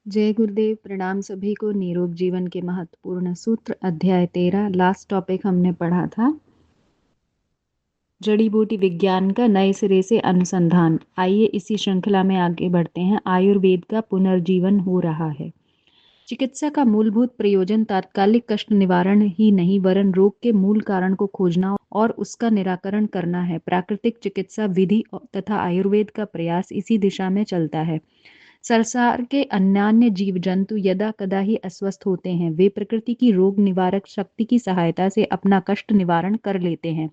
जय गुरुदेव। प्रणाम सभी को। निरोग जीवन के महत्वपूर्ण सूत्र अध्याय 13। लास्ट टॉपिक हमने पढ़ा था जड़ी बूटी विज्ञान का नए सिरे से अनुसंधान। आइए इसी श्रृंखला में आगे बढ़ते हैं। आयुर्वेद का पुनर्जीवन हो रहा है। चिकित्सा का मूलभूत प्रयोजन तात्कालिक कष्ट निवारण ही नहीं वरन रोग के मूल कारण को खोजना और उसका निराकरण करना है। प्राकृतिक चिकित्सा विधि तथा आयुर्वेद का प्रयास इसी दिशा में चलता है। संसार के अन्यान्य जीव जंतु यदा कदा ही अस्वस्थ होते हैं। वे प्रकृति की रोग निवारक शक्ति की सहायता से अपना कष्ट निवारण कर लेते हैं।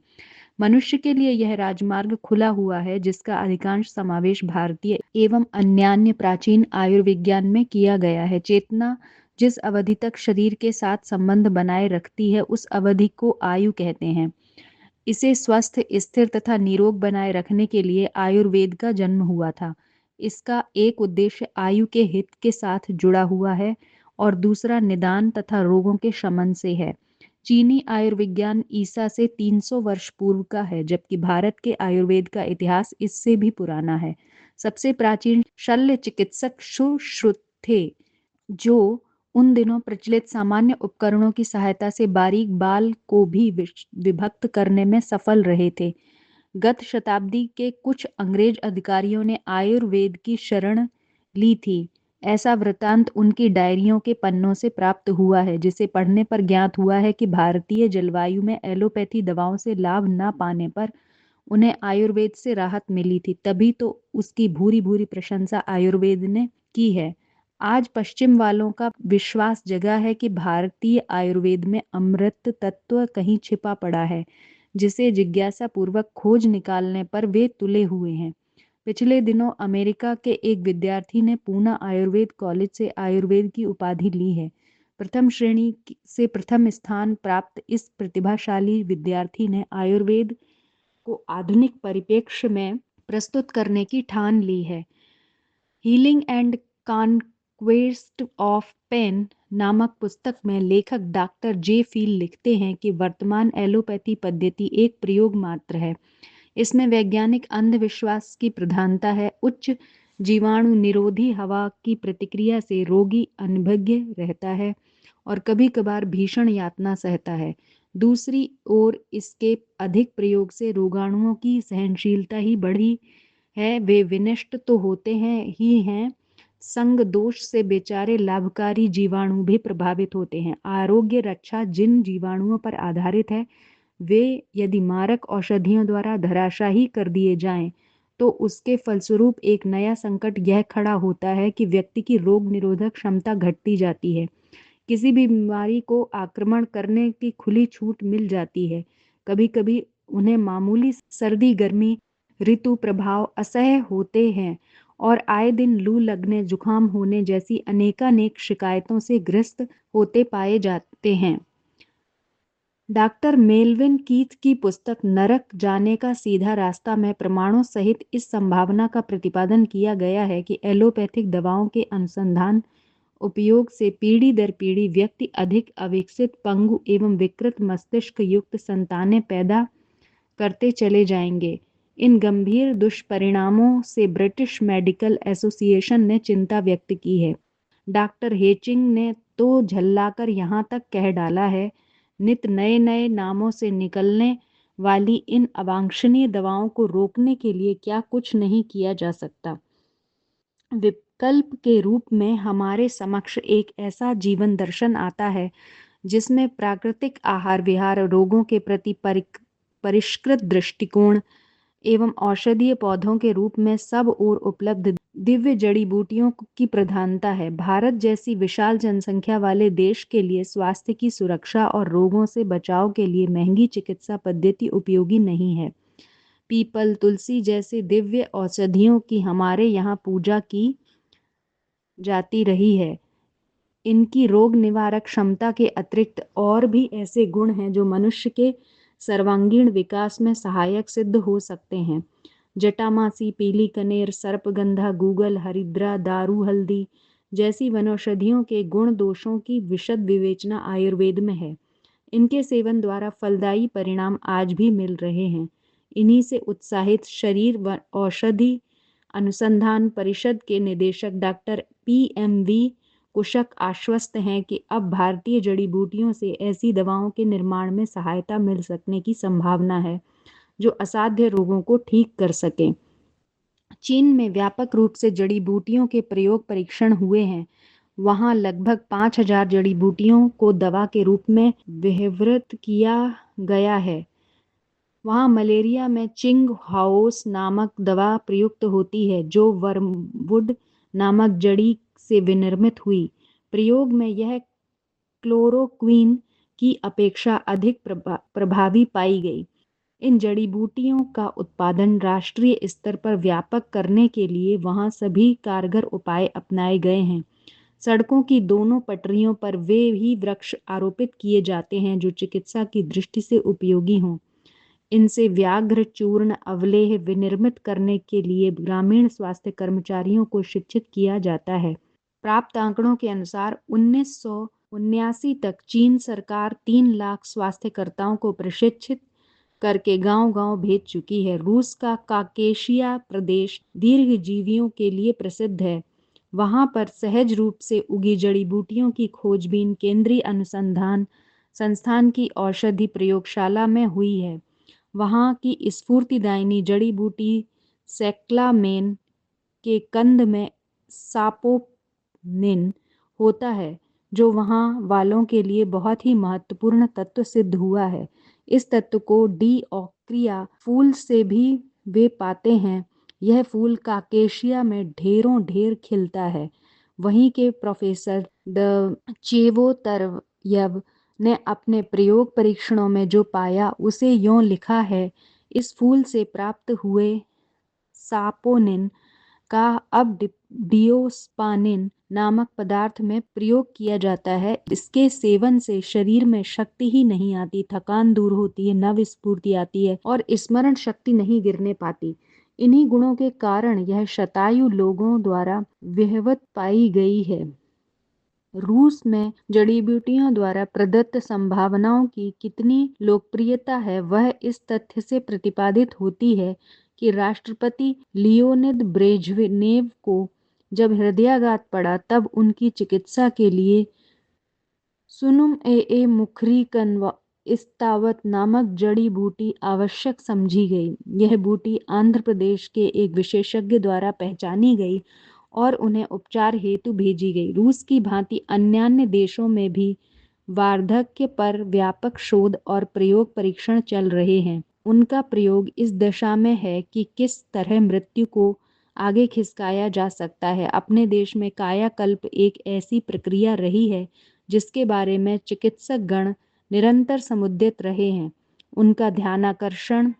मनुष्य के लिए यह राजमार्ग खुला हुआ है जिसका अधिकांश समावेश भारतीय एवं अन्यान्य प्राचीन आयुर्विज्ञान में किया गया है। चेतना जिस अवधि तक शरीर के साथ संबंध बनाए रखती है उस अवधि को आयु कहते हैं। इसे स्वस्थ, स्थिर तथा निरोग बनाए रखने के लिए आयुर्वेद का जन्म हुआ था। इसका एक उद्देश्य आयु के हित के साथ जुड़ा हुआ है और दूसरा निदान तथा रोगों के शमन से है। चीनी आयुर्विज्ञान ईसा से 300 वर्ष पूर्व का है, जबकि भारत के आयुर्वेद का इतिहास इससे भी पुराना है। सबसे प्राचीन शल्य चिकित्सक सुश्रुत थे, जो उन दिनों प्रचलित सामान्य उपकरणों की सहायता से बारीक बाल को भी विभक्त करने में सफल रहे थे। गत शताब्दी के कुछ अंग्रेज अधिकारियों ने आयुर्वेद की शरण ली थी। ऐसा वृतांत उनकी डायरियों के पन्नों से प्राप्त हुआ है, जिसे पढ़ने पर ज्ञात हुआ है कि भारतीय जलवायु में एलोपैथी दवाओं से लाभ न पाने पर उन्हें आयुर्वेद से राहत मिली थी। तभी तो उसकी भूरी भूरी प्रशंसा आयुर्वेद ने की है। आज पश्चिम वालों का विश्वास जगा है कि भारतीय आयुर्वेद में अमृत तत्व कहीं छिपा पड़ा है, जिसे जिज्ञासा पूर्वक खोज निकालने पर वे तुले हुए हैं। पिछले दिनों अमेरिका के एक विद्यार्थी ने पूना आयुर्वेद कॉलेज से आयुर्वेद की उपाधि ली है। प्रथम श्रेणी से प्रथम स्थान प्राप्त इस प्रतिभाशाली विद्यार्थी ने आयुर्वेद को आधुनिक परिप्रेक्ष्य में प्रस्तुत करने की ठान ली है। Healing and conquest of pain नामक पुस्तक में लेखक डॉक्टर जे फील लिखते हैं कि वर्तमान एलोपैथी पद्धति एक प्रयोग मात्र है। इसमें वैज्ञानिक अंधविश्वास की प्रधानता है। उच्च जीवाणु निरोधी हवा की प्रतिक्रिया से रोगी अनभिज्ञ रहता है और कभी कभार भीषण यातना सहता है। दूसरी ओर इसके अधिक प्रयोग से रोगाणुओं की सहनशीलता ही बढ़ी है। वे विनष्ट तो होते हैं, संग दोष से बेचारे लाभकारी जीवाणु भी प्रभावित होते हैं। आरोग्य रक्षा जिन जीवाणुओं पर आधारित है वे यदि मारक औषधियों द्वारा धराशाही कर दिए जाएं तो उसके फलस्वरूप एक नया संकट यह खड़ा होता है कि व्यक्ति की रोग निरोधक क्षमता घटती जाती है। किसी भी बीमारी को आक्रमण करने की खुली छूट मिल जाती है। कभी कभी उन्हें मामूली सर्दी गर्मी ऋतु प्रभाव असह्य होते हैं और आए दिन लू लगने जुकाम होने जैसी अनेकानेक शिकायतों से ग्रस्त होते पाए जाते हैं। डॉक्टर मेलविन कीथ की पुस्तक नरक जाने का सीधा रास्ता में प्रमाणों सहित इस संभावना का प्रतिपादन किया गया है कि एलोपैथिक दवाओं के अनुसंधान उपयोग से पीढ़ी दर पीढ़ी व्यक्ति अधिक अविकसित, पंगु एवं विकृत मस्तिष्क युक्त संतानें पैदा करते चले जाएंगे। इन गंभीर दुष्परिणामों से ब्रिटिश मेडिकल एसोसिएशन ने चिंता व्यक्त की है। डॉक्टर हेचिंग ने तो झल्लाकर यहाँ तक कह डाला है, नित नए नए नामों से निकलने वाली इन अवांछनीय दवाओं को रोकने के लिए क्या कुछ नहीं किया जा सकता। विकल्प के रूप में हमारे समक्ष एक ऐसा जीवन दर्शन आता है जिसमें प्राकृतिक आहार विहार, रोगों के प्रति परिष्कृत दृष्टिकोण एवं औषधीय पौधों के रूप में सब ओर उपलब्ध दिव्य जड़ी बूटियों की प्रधानता है। भारत जैसी विशाल जनसंख्या वाले देश के लिए स्वास्थ्य की सुरक्षा और रोगों से बचाव के लिए महंगी चिकित्सा पद्धति उपयोगी नहीं है। पीपल, तुलसी जैसे दिव्य औषधियों की हमारे यहाँ पूजा की जाती रही है। इनकी रोग निवारक क्षमता के अतिरिक्त और भी ऐसे गुण हैं जो मनुष्य के सर्वांगीण विकास में सहायक सिद्ध हो सकते हैं। जटामासी, पीली कनेर, सर्पगंधा, गूगल, हरिद्रा, दारू हल्दी जैसी वनौषधियों के गुण दोषों की विशद विवेचना आयुर्वेद में है। इनके सेवन द्वारा फलदायी परिणाम आज भी मिल रहे हैं। इन्हीं से उत्साहित शरीर व औषधि अनुसंधान परिषद के निदेशक डॉक्टर PMV कुशक आश्वस्त हैं कि अब भारतीय जड़ी बूटियों से ऐसी दवाओं के निर्माण में सहायता मिल सकने की संभावना है जो असाध्य रोगों को ठीक कर सकें। चीन में व्यापक रूप से जड़ी बूटियों के प्रयोग परीक्षण हुए हैं। वहाँ लगभग 5000 जड़ी बूटियों को दवा के रूप में व्यवहृत किया गया है। वहाँ मलेरिया में चिंग हाउस नामक दवा प्रयुक्त होती है जो वर्मवुड नामक जड़ी से विनिर्मित हुई। प्रयोग में यह क्लोरोक्वीन की अपेक्षा अधिक प्रभावी पाई गई। इन जड़ी बूटियों का उत्पादन राष्ट्रीय स्तर पर व्यापक करने के लिए वहाँ सभी कारगर उपाय अपनाए गए हैं। सड़कों की दोनों पटरियों पर वे ही वृक्ष आरोपित किए जाते हैं जो चिकित्सा की दृष्टि से उपयोगी हों। इनसे व्याघ्र चूर्ण अवलेह विनिर्मित करने के लिए ग्रामीण स्वास्थ्य कर्मचारियों को शिक्षित किया जाता है। प्राप्त आंकड़ों के अनुसार 1979 तक चीन सरकार 3 लाख स्वास्थ्यकर्ताओं को प्रशिक्षित करके गांव-गांव भेज चुकी है। रूस का काकेशिया प्रदेश दीर्घजीवियों के लिए प्रसिद्ध है। वहां पर सहज रूप से उगी जड़ी बूटियों की खोजबीन केंद्रीय अनुसंधान संस्थान की औषधि प्रयोगशाला में हुई है। वहाँ की स्फूर्तिदायिनी जड़ी बूटी सैक्लामेन के कंद में सापोनिन होता है जो वहाँ वालों के लिए बहुत ही महत्वपूर्ण तत्व सिद्ध हुआ है। इस तत्व को डीओक्रिया फूल से भी वे पाते हैं। यह फूल काकेशिया में ढेरों ढेर खिलता है। वहीं के प्रोफेसर द चेवोतरयव ने अपने प्रयोग परीक्षणों में जो पाया उसे यों लिखा है, इस फूल से प्राप्त हुए सापोनिन का अब डियोस्पानिन नामक पदार्थ में प्रयोग किया जाता है। इसके सेवन से शरीर में शक्ति ही नहीं आती, थकान दूर होती है, नव स्फूर्ति आती है और स्मरण शक्ति नहीं गिरने पाती। इन्हीं गुणों के कारण यह शतायु लोगों द्वारा विहवत पाई गई है। रूस में जड़ी बूटियों द्वारा प्रदत्त संभावनाओं की कितनी लोकप्रियता है वह इस तथ्य से प्रतिपादित होती है कि राष्ट्रपति लियोनिद ब्रेजनेव को जब हृदयाघात पड़ा तब उनकी चिकित्सा के लिए सुनुम ए मुखरी कन्वा इस्तावत नामक जड़ी बूटी आवश्यक समझी गई। यह बूटी आंध्र प्रदेश के एक विशेषज्ञ द्वारा पहचानी गई और उन्हें उपचार हेतु भेजी गई। रूस की भांति अन्य देशों में भी वार्धक्य पर व्यापक शोध और प्रयोग परीक्षण चल रहे हैं। उनका प्रयोग इस दिशा में है कि किस तरह मृत्यु को आगे खिसकाया जा सकता है। अपने देश में कायाकल्प एक ऐसी प्रक्रिया रही है जिसके बारे में चिकित्सक गण निरंतर समुद्यत रहे हैं। उनका ध्यानाकर्षण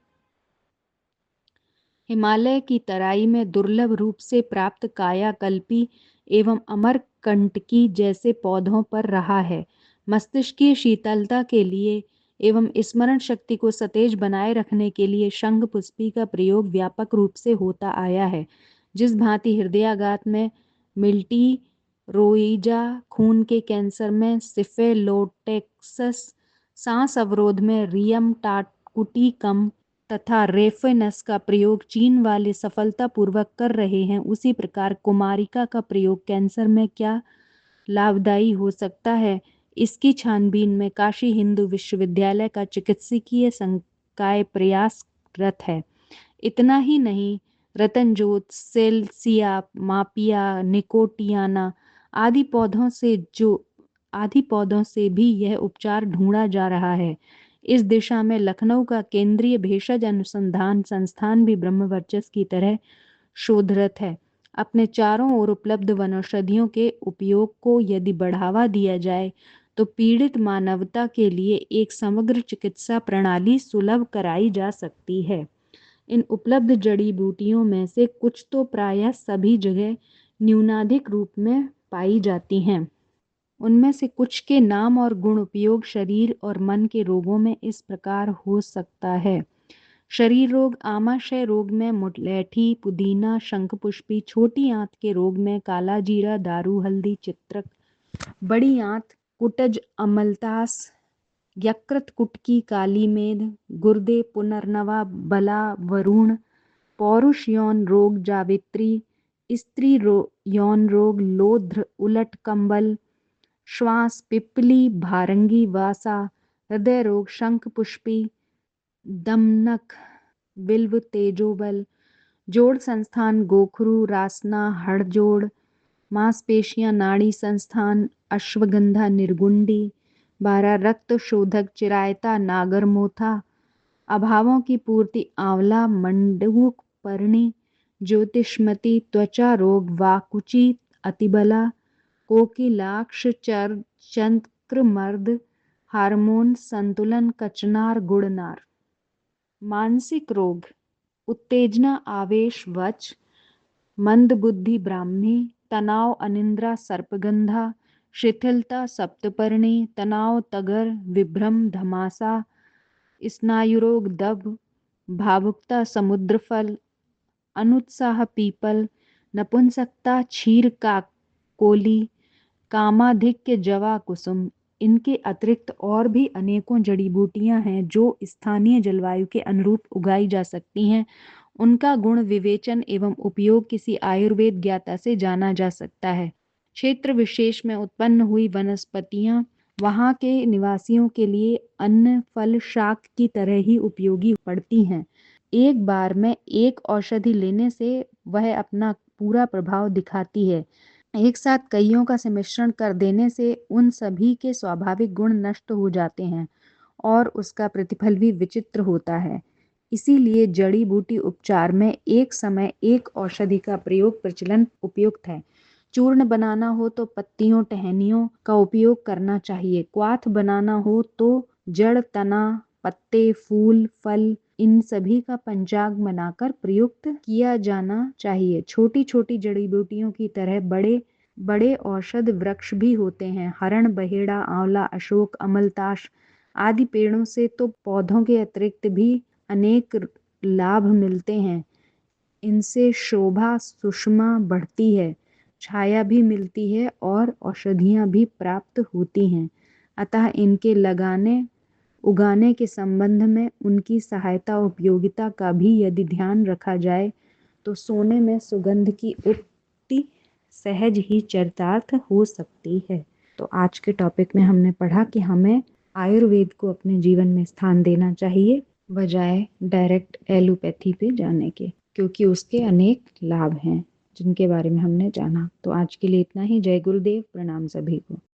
हिमालय की तराई में दुर्लभ रूप से प्राप्त कायाकल्पी एवं अमरकंटकी जैसे पौधों पर रहा है। मस्तिष्कीय शीतलता के लिए एवं स्मरण शक्ति को सतेज बनाए रखने के लिए शंखपुष्पी का प्रयोग व्यापक रूप से होता आया है। जिस भांति हृदयाघात में मिल्टी रोइजा, खून के कैंसर में सिफेलोटेक्सस, सांस अवरोध में रियम टाकुटिकम तथा रेफेनस का प्रयोग चीन वाले सफलतापूर्वक कर रहे हैं, उसी प्रकार कुमारिका का प्रयोग कैंसर में क्या लाभदायी हो सकता है, इसकी छानबीन में काशी हिंदू विश्वविद्यालय का चिकित्सकीय संकाय प्रयासरत है। इतना ही नहीं, रतनजोत, सेल्सिया, मापिया, निकोटियाना आदि पौधों से भी यह उपचार ढूंढा जा रहा है। इस दिशा में लखनऊ का केंद्रीय भेषज अनुसंधान संस्थान भी ब्रह्मवर्चस की तरह शोधरत है। अपने चारों ओर उपलब्ध वनौषधियों के उपयोग को यदि बढ़ावा दिया जाए तो पीड़ित मानवता के लिए एक समग्र चिकित्सा प्रणाली सुलभ कराई जा सकती है। इन उपलब्ध जड़ी बूटियों में से कुछ तो प्रायः सभी जगह न्यूनाधिक रूप में पाई जाती हैं। उनमें से कुछ के नाम और गुण उपयोग शरीर और मन के रोगों में इस प्रकार हो सकता है। शरीर रोग, आमाशय रोग में मुलैठी, पुदीना, शंखपुष्पी, छोटी आंत के रोग में काला जीरा, दारू, हल्दी, चित्रक, बड़ी आंत, कुटज, अमलतास, यकृत, कुटकी, काली मेद, गुर्दे, पुनर्नवा, बला, वरुण, पौरुष यौन रोग, जावित्री, स्त्री यौन रोग, लोध्र, उलट कंबल, श्वास, पिप्पली, भारंगी, वासा, हृदय रोग, शंख पुष्पी, दमनक, बिल्व, तेजोबल, जोड़ संस्थान, गोखरू, रासना, हड़जोड़, मांसपेशियां, नाड़ी संस्थान, अश्वगंधा, निर्गुंडी, 12 रक्त शोधक, चिरायता, नागरमोथा, अभावों की पूर्ति, आंवला, मंडूक, पर्णी, ज्योतिष्मती, त्वचा रोग, वाकुची, अतिबला, कोकिलाक्ष, चंक्रमर्द, हार्मोन संतुलन, कचनार, गुड़नार। मानसिक रोग, उत्तेजना, आवेश, वच, मंद बुद्धि, ब्राह्मी, तनाव, अनिंद्रा, सर्पगंधा, शिथिलता, सप्तपर्णी, तनाव, तगर, विभ्रम, धमासा, स्नायुरोग, दब, भावुकता, समुद्रफल, अनुत्साह, पीपल, नपुंसकता, क्षीर का कोली, कामाधिक्य, जवा, कुसुम। इनके अतिरिक्त और भी अनेकों जड़ी बूटियां हैं जो स्थानीय जलवायु के अनुरूप उगाई जा सकती हैं। उनका गुण विवेचन एवं उपयोग किसी आयुर्वेद ज्ञाता से जाना जा सकता है। क्षेत्र विशेष में उत्पन्न हुई वनस्पतियां वहां के निवासियों के लिए अन्न, फल, शाक की तरह ही उपयोगी पड़ती हैं। एक बार में एक औषधि लेने से वह अपना पूरा प्रभाव दिखाती है। एक साथ कईयों का सम्मिश्रण कर देने से उन सभी के स्वाभाविक गुण नष्ट हो जाते हैं और उसका प्रतिफल भी विचित्र होता है। इसीलिए जड़ी बूटी उपचार में एक समय एक औषधि का प्रयोग प्रचलन उपयुक्त है। चूर्ण बनाना हो तो पत्तियों, टहनियों का उपयोग करना चाहिए। क्वाथ बनाना हो तो जड़, तना, पत्ते, फूल, फल इन सभी का पंचांग बनाकर प्रयुक्त किया जाना चाहिए। छोटी छोटी जड़ी बूटियों की तरह बड़े बड़े औषध वृक्ष भी होते हैं। हरण, बहेड़ा, आंवला, अशोक, अमलतास आदि पेड़ों से तो पौधों के अतिरिक्त भी अनेक लाभ मिलते हैं। इनसे शोभा सुषमा बढ़ती है, छाया भी मिलती है और औषधियाँ भी प्राप्त होती हैं। अतः इनके उगाने के संबंध में उनकी सहायता उपयोगिता का भी यदि ध्यान रखा जाए तो सोने में सुगंध की उक्ति सहज ही चरितार्थ हो सकती है। तो आज के टॉपिक में हमने पढ़ा कि हमें आयुर्वेद को अपने जीवन में स्थान देना चाहिए बजाय डायरेक्ट एलोपैथी पे जाने के, क्योंकि उसके अनेक लाभ हैं जिनके बारे में हमने जाना। तो आज के लिए इतना ही। जय गुरुदेव, प्रणाम सभी को।